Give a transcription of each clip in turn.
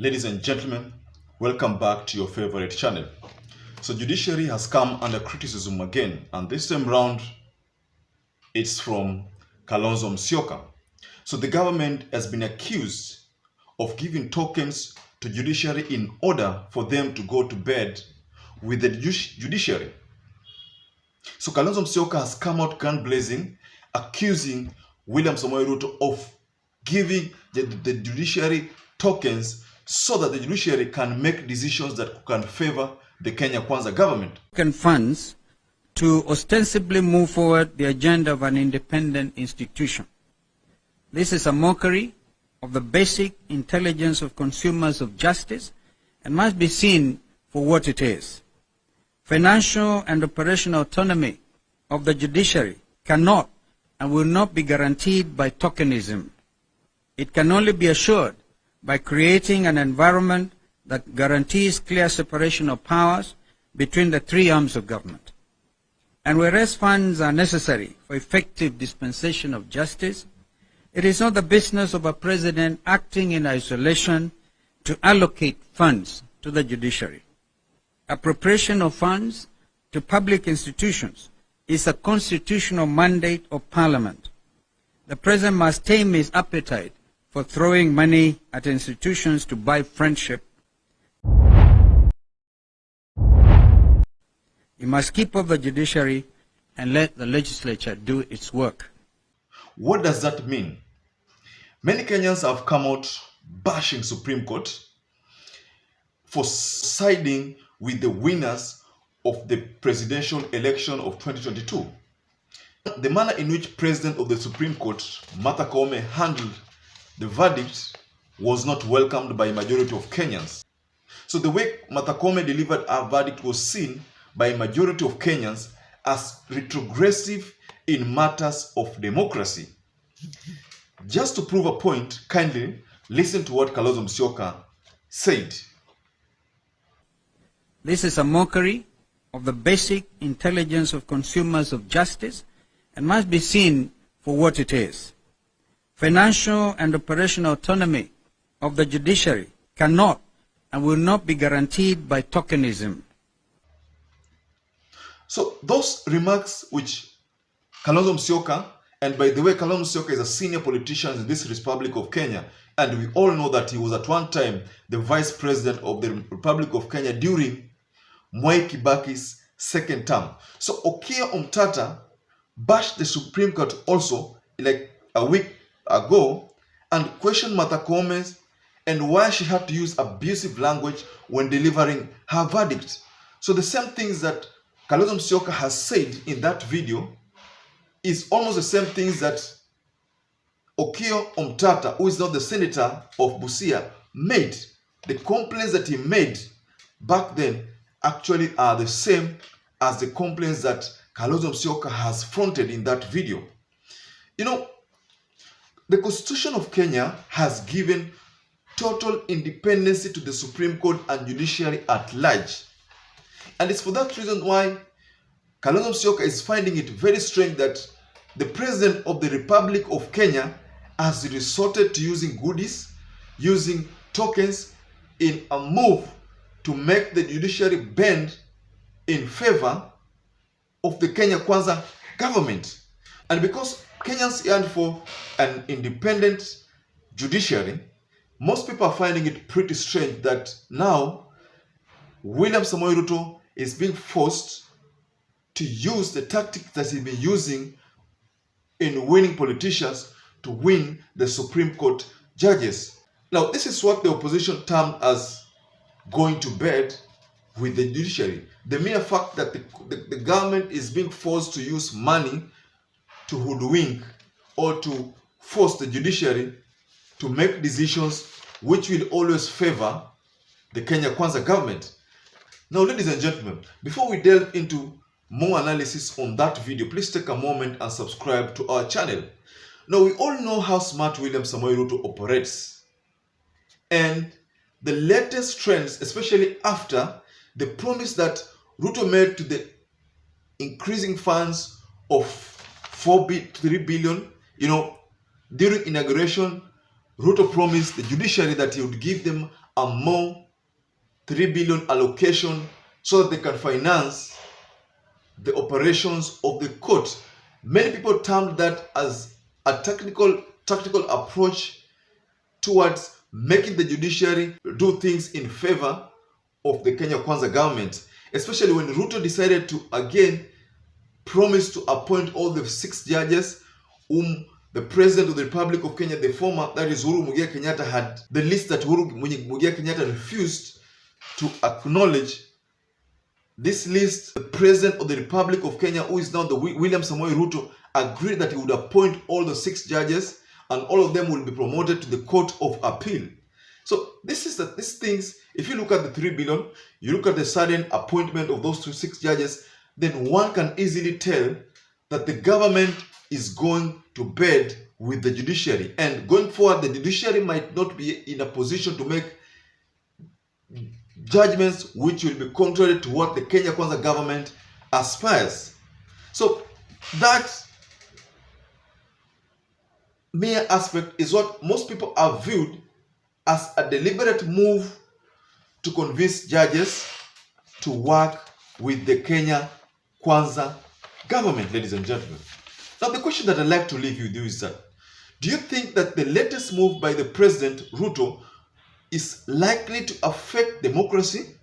Ladies and gentlemen, welcome back to your favorite channel. So judiciary has come under criticism again, and this time round it's from Kalonzo Musyoka. So the government has been accused of giving tokens to judiciary in order for them to go to bed with the judiciary. So Kalonzo Musyoka has come out gun blazing, accusing William Samoei Ruto of giving the judiciary tokens so that the judiciary can make decisions that can favor the Kenya Kwanza government. Funds to ostensibly move forward the agenda of an independent institution. This is a mockery of the basic intelligence of consumers of justice and must be seen for what it is. Financial and operational autonomy of the judiciary cannot and will not be guaranteed by tokenism. It can only be assured by creating an environment that guarantees clear separation of powers between the three arms of government. And whereas funds are necessary for effective dispensation of justice, it is not the business of a president acting in isolation to allocate funds to the judiciary. Appropriation of funds to public institutions is a constitutional mandate of Parliament. The President must tame his appetite for throwing money at institutions to buy friendship. He must keep up the judiciary and let the legislature do its work. What does that mean? Many Kenyans have come out bashing Supreme Court for siding with the winners of the presidential election of 2022. The manner in which President of the Supreme Court, Pay Koome, handled the verdict was not welcomed by a majority of Kenyans. So the way Pay Koome delivered a verdict was seen by a majority of Kenyans as retrogressive in matters of democracy. Just to prove a point, kindly listen to what Kalonzo Musyoka said. This is a mockery of the basic intelligence of consumers of justice and must be seen for what it is. Financial and operational autonomy of the judiciary cannot and will not be guaranteed by tokenism. So those remarks which Kalonzo Musyoka, and by the way, Kalonzo Musyoka is a senior politician in this Republic of Kenya, and we all know that he was at one time the vice president of the Republic of Kenya during Mwai Kibaki's second term. So Okiya Omtata bashed the Supreme Court also like a week ago and questioned Pay Koome and why she had to use abusive language when delivering her verdict. So the same things that Kalonzo Musyoka has said in that video is almost the same things that Okiya Omtata, who is not the senator of Busia, made. The complaints that he made back then actually are the same as the complaints that Kalonzo Musyoka has fronted in that video. You know, the Constitution of Kenya has given total independence to the Supreme Court and judiciary at large. And it's for that reason why Kalonzo Musyoka is finding it very strange that the President of the Republic of Kenya has resorted to using goodies, using tokens in a move to make the judiciary bend in favor of the Kenya Kwanza government. And because Kenyans yearn for an independent judiciary, most people are finding it pretty strange that now William Samoei Ruto is being forced to use the tactics that he's been using in winning politicians to win the Supreme Court judges. Now, this is what the opposition termed as going to bed with the judiciary. The mere fact that the government is being forced to use money to hoodwink or to force the judiciary to make decisions which will always favor the Kenya Kwanza government. Now, ladies and gentlemen, before we delve into more analysis on that video, please take a moment and subscribe to our channel. Now, we all know how smart William Samoei Ruto operates. And the latest trends, especially after the promise that Ruto made to the increasing funds of 3 billion, during inauguration, Ruto promised the judiciary that he would give them a more 3 billion allocation so that they can finance the operations of the court. Many people termed that as a tactical approach towards making the judiciary do things in favor of the Kenya Kwanza government, especially when Ruto decided to again promise to appoint all the 6 judges whom the President of the Republic of Kenya, the former, that is Uhuru Muigai Kenyatta, had the list that Uhuru Muigai Kenyatta refused to acknowledge. This list, the President of the Republic of Kenya, who is now the William Samoei Ruto, agreed that he would appoint all the 6 judges and all of them will be promoted to the Court of Appeal. So these things, if you look at the 3 billion, you look at the sudden appointment of those 6 judges, then one can easily tell that the government is going to bed with the judiciary. And going forward, the judiciary might not be in a position to make judgments which will be contrary to what the Kenya Kwanza government aspires. So that mere aspect is what most people are viewed as a deliberate move to convince judges to work with the Kenya Kwanza government, ladies and gentlemen. Now, the question that I'd like to leave you with is that, do you think that the latest move by the President, Ruto, is likely to affect democracy?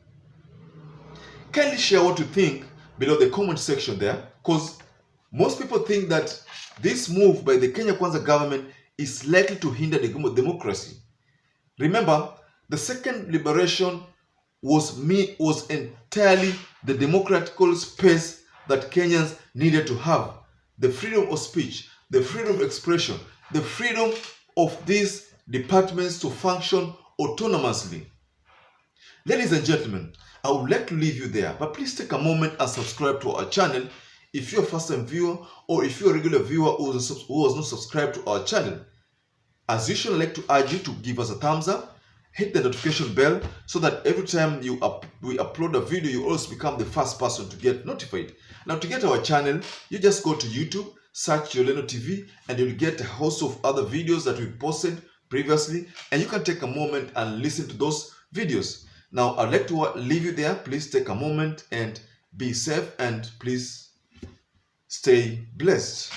Kindly share what you think below the comment section there, because most people think that this move by the Kenya Kwanza government is likely to hinder the democracy. Remember, the second liberation was entirely the democratical space that Kenyans needed to have. The freedom of speech, the freedom of expression, the freedom of these departments to function autonomously. Ladies and gentlemen, I would like to leave you there, but please take a moment and subscribe to our channel if you're a first-time viewer or if you're a regular viewer who has not subscribed to our channel. As usual, I'd like to urge you to give us a thumbs up, hit the notification bell so that every time we upload a video, you always become the first person to get notified. Now, to get our channel, you just go to YouTube, search Yoleno TV, and you'll get a host of other videos that we've posted previously, and you can take a moment and listen to those videos. Now, I'd like to leave you there. Please take a moment and be safe, and please stay blessed.